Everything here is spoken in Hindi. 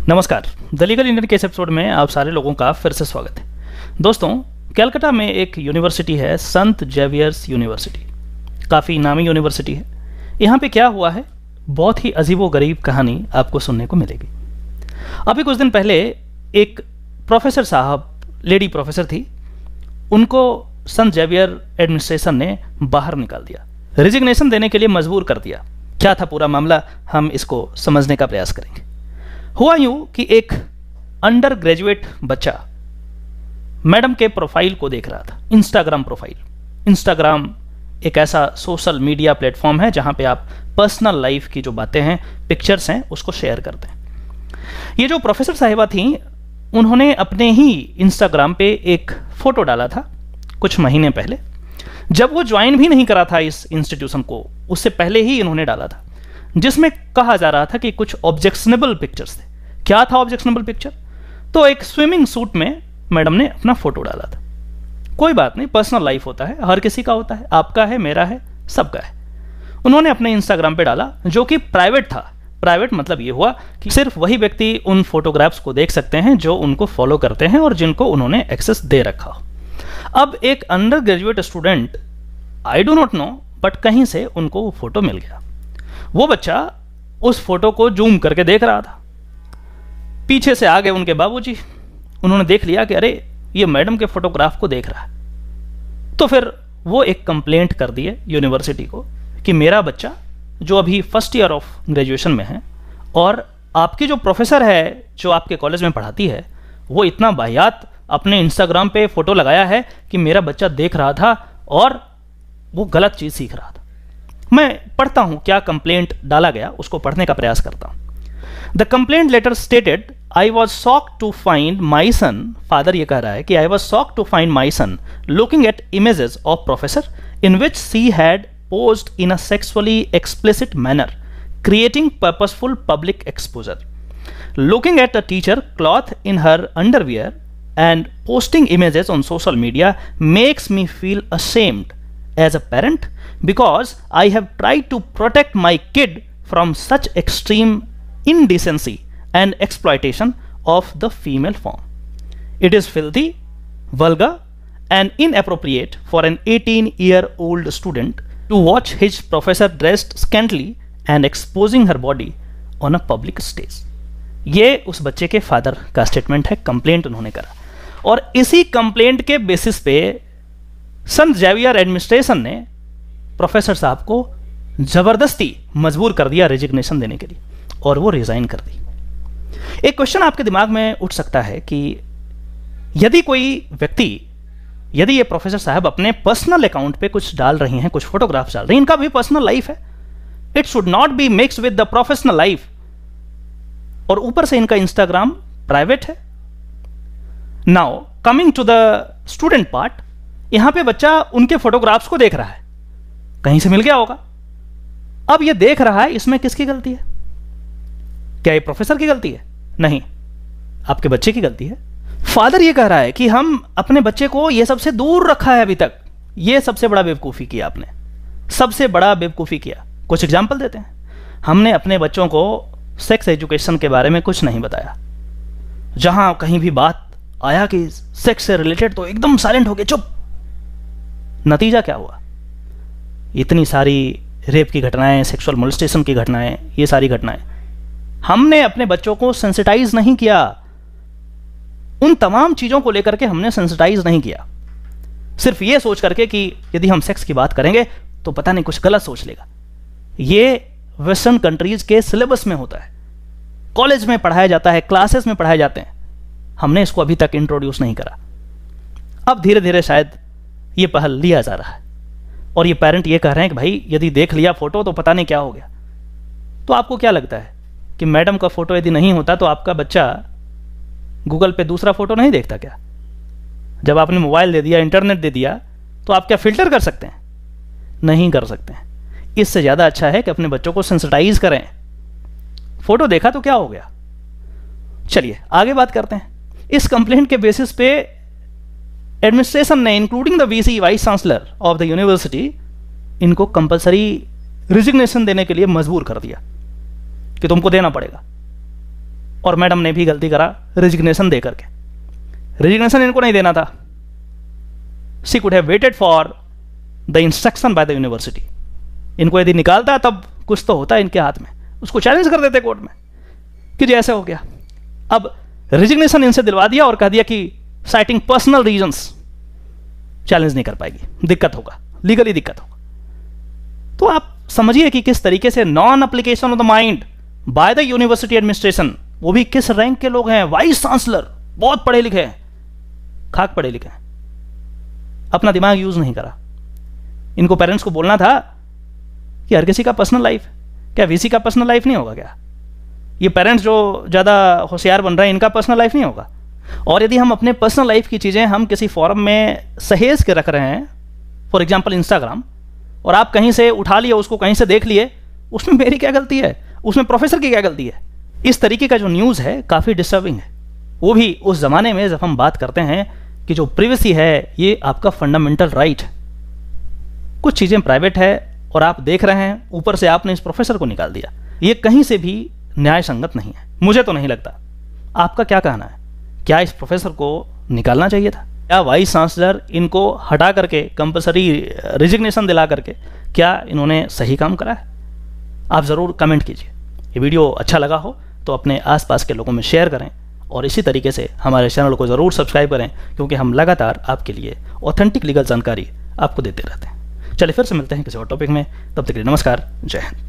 नमस्कार, the legal Indian case episode में आप सारे लोगों का फिर से स्वागत है। दोस्तों, कलकत्ता में एक यूनिवर्सिटी है, संत जेवियर्स यूनिवर्सिटी। काफ़ी नामी यूनिवर्सिटी है। यहाँ पे क्या हुआ है, बहुत ही अजीबोगरीब कहानी आपको सुनने को मिलेगी। अभी कुछ दिन पहले एक प्रोफेसर साहब, लेडी प्रोफेसर थी, उनको संत जेवियर एडमिनिस्ट्रेशन ने बाहर निकाल दिया, रिजिग्नेशन देने के लिए मजबूर कर दिया। क्या था पूरा मामला, हम इसको समझने का प्रयास करेंगे। हुआ यूं कि एक अंडर ग्रेजुएट बच्चा मैडम के प्रोफाइल को देख रहा था, इंस्टाग्राम प्रोफाइल। इंस्टाग्राम एक ऐसा सोशल मीडिया प्लेटफॉर्म है जहां पे आप पर्सनल लाइफ की जो बातें हैं, पिक्चर्स हैं, उसको शेयर करते हैं। ये जो प्रोफेसर साहिबा थी, उन्होंने अपने ही इंस्टाग्राम पे एक फोटो डाला था कुछ महीने पहले, जब वो ज्वाइन भी नहीं करा था इस इंस्टीट्यूशन को, उससे पहले ही इन्होंने डाला था, जिसमें कहा जा रहा था कि कुछ ऑब्जेक्शनेबल पिक्चर्स थे। क्या था ऑब्जेक्शनेबल पिक्चर? तो एक स्विमिंग सूट में मैडम ने अपना फोटो डाला था। कोई बात नहीं, पर्सनल लाइफ होता है, हर किसी का होता है, आपका है, मेरा है, सबका है। उन्होंने अपने इंस्टाग्राम पे डाला, जो कि प्राइवेट था। प्राइवेट मतलब ये हुआ कि सिर्फ वही व्यक्ति उन फोटोग्राफ्स को देख सकते हैं जो उनको फॉलो करते हैं और जिनको उन्होंने एक्सेस दे रखा हो। अब एक under graduate student, I do not know, but कहीं से उनको वो फोटो मिल गया। वो बच्चा उस फोटो को जूम करके देख रहा था। पीछे से आ गए उनके बाबूजी, उन्होंने देख लिया कि अरे ये मैडम के फोटोग्राफ को देख रहा है। तो फिर वो एक कंप्लेंट कर दिए यूनिवर्सिटी को कि मेरा बच्चा जो अभी फर्स्ट ईयर ऑफ ग्रेजुएशन में है और आपकी जो प्रोफेसर है जो आपके कॉलेज में पढ़ाती है, वो इतना वाहियात अपने इंस्टाग्राम पे फोटो लगाया है कि मेरा बच्चा देख रहा था और वो गलत चीज़ सीख रहा था। मैं पढ़ता हूं क्या कंप्लेंट डाला गया, उसको पढ़ने का प्रयास करता हूं। The complaint letter stated, I was shocked to find my son, father ये कह रहा है कि I was shocked to find my son looking at images of professor in which she had posed in a sexually explicit manner, creating purposeful public exposure. Looking at a teacher clothed in her underwear and posting images on social media makes me feel ashamed as a parent because I have tried to protect my kid from such extreme indecency and exploitation of the female form. It is filthy, vulgar, and inappropriate for an 18-year-old student to watch his professor dressed scantily and exposing her body on a public stage. ये उस बच्चे के फादर का स्टेटमेंट है, कंप्लेंट उन्होंने करा। और इसी कंप्लेंट के बेसिस पे संत जेवियर एडमिनिस्ट्रेशन ने प्रोफेसर साहब को जबरदस्ती मजबूर कर दिया रेजिग्नेशन देने के लिए, और वो रिजाइन कर दी। एक क्वेश्चन आपके दिमाग में उठ सकता है कि यदि कोई व्यक्ति, यदि ये प्रोफेसर साहब अपने पर्सनल अकाउंट पे कुछ डाल रही हैं, कुछ फोटोग्राफ्स डाल रही हैं, इनका भी पर्सनल लाइफ है, it should not be mixed with the professional life, और ऊपर से इनका इंस्टाग्राम प्राइवेट है। Now coming to the student part, यहां पे बच्चा उनके फोटोग्राफ्स को देख रहा है, कहीं से मिल गया होगा। अब ये देख रहा है, इसमें किसकी गलती है? क्या ये प्रोफेसर की गलती है? नहीं, आपके बच्चे की गलती है। फादर ये कह रहा है कि हम अपने बच्चे को ये सबसे दूर रखा है अभी तक। ये सबसे बड़ा बेवकूफ़ी किया आपने, सबसे बड़ा बेवकूफ़ी किया। कुछ एग्जाम्पल देते हैं। हमने अपने बच्चों को सेक्स एजुकेशन के बारे में कुछ नहीं बताया। जहां कहीं भी बात आया कि सेक्स से रिलेटेड, तो एकदम साइलेंट हो गए, चुप। नतीजा क्या हुआ? इतनी सारी रेप की घटनाएं, सेक्सुअल मोलेस्टेशन की घटनाएं, ये सारी घटनाएं। हमने अपने बच्चों को सेंसिटाइज नहीं किया, उन तमाम चीज़ों को लेकर के हमने सेंसिटाइज नहीं किया। सिर्फ ये सोच करके कि यदि हम सेक्स की बात करेंगे तो पता नहीं कुछ गलत सोच लेगा। ये वेस्टर्न कंट्रीज के सिलेबस में होता है, कॉलेज में पढ़ाया जाता है, क्लासेस में पढ़ाए जाते हैं। हमने इसको अभी तक इंट्रोड्यूस नहीं करा। अब धीरे धीरे शायद ये पहल लिया जा रहा है, और ये पेरेंट ये कह रहे हैं कि भाई यदि देख लिया फोटो तो पता नहीं क्या हो गया। तो आपको क्या लगता है कि मैडम का फोटो यदि नहीं होता तो आपका बच्चा गूगल पे दूसरा फोटो नहीं देखता क्या? जब आपने मोबाइल दे दिया, इंटरनेट दे दिया, तो आप क्या फिल्टर कर सकते हैं? नहीं कर सकते हैं। इससे ज़्यादा अच्छा है कि अपने बच्चों को सेंसिटाइज करें। फोटो देखा तो क्या हो गया? चलिए आगे बात करते हैं। इस कंप्लेंट के बेसिस पे एडमिनिस्ट्रेशन ने, including the VC, vice chancellor of the university, इनको कंपलसरी रिजिग्नेशन देने के लिए मजबूर कर दिया कि तुमको देना पड़ेगा। और मैडम ने भी गलती करा रेजिग्नेशन दे करके। रेजिग्नेशन इनको नहीं देना था, she could have waited for the instruction by the university. इनको यदि निकालता तब कुछ तो होता है इनके हाथ में, उसको चैलेंज कर देते कोर्ट में कि जी ऐसे हो गया। अब रेजिग्नेशन इनसे दिलवा दिया और कह दिया कि साइटिंग पर्सनल रीजंस चैलेंज नहीं कर पाएगी, दिक्कत होगा, लीगली दिक्कत होगा। तो आप समझिए कि किस तरीके से non application of the mind by the university administration, वो भी किस रैंक के लोग हैं, वाइस चांसलर, बहुत पढ़े लिखे हैं, खाक पढ़े लिखे हैं, अपना दिमाग यूज नहीं करा। इनको पेरेंट्स को बोलना था कि हर किसी का पर्सनल लाइफ, क्या वीसी का पर्सनल लाइफ नहीं होगा क्या? ये पेरेंट्स जो ज़्यादा होशियार बन रहे हैं इनका पर्सनल लाइफ नहीं होगा? और यदि हम अपने पर्सनल लाइफ की चीज़ें हम किसी फॉरम में सहेज के रख रहे हैं, फॉर एग्जांपल इंस्टाग्राम, और आप कहीं से उठा लिए, उसको कहीं से देख लिए, उसमें मेरी क्या गलती है, उसमें प्रोफेसर की क्या गलती है? इस तरीके का जो न्यूज़ है काफ़ी डिस्टर्बिंग है, वो भी उस ज़माने में जब हम बात करते हैं कि जो प्रिवेसी है ये आपका फंडामेंटल राइट है। कुछ चीज़ें प्राइवेट है और आप देख रहे हैं, ऊपर से आपने इस प्रोफेसर को निकाल दिया, ये कहीं से भी न्याय संगत नहीं है, मुझे तो नहीं लगता। आपका क्या कहना है? क्या इस प्रोफेसर को निकालना चाहिए था? क्या वाइस चांसलर इनको हटा करके कंपलसरी रिजिग्नेशन दिला करके क्या इन्होंने सही काम करा है? आप ज़रूर कमेंट कीजिए। ये वीडियो अच्छा लगा हो तो अपने आसपास के लोगों में शेयर करें और इसी तरीके से हमारे चैनल को ज़रूर सब्सक्राइब करें, क्योंकि हम लगातार आपके लिए ऑथेंटिक लीगल जानकारी आपको देते रहते हैं। चलिए फिर से मिलते हैं किसी और टॉपिक में, तब तक के लिए नमस्कार, जय हिंद।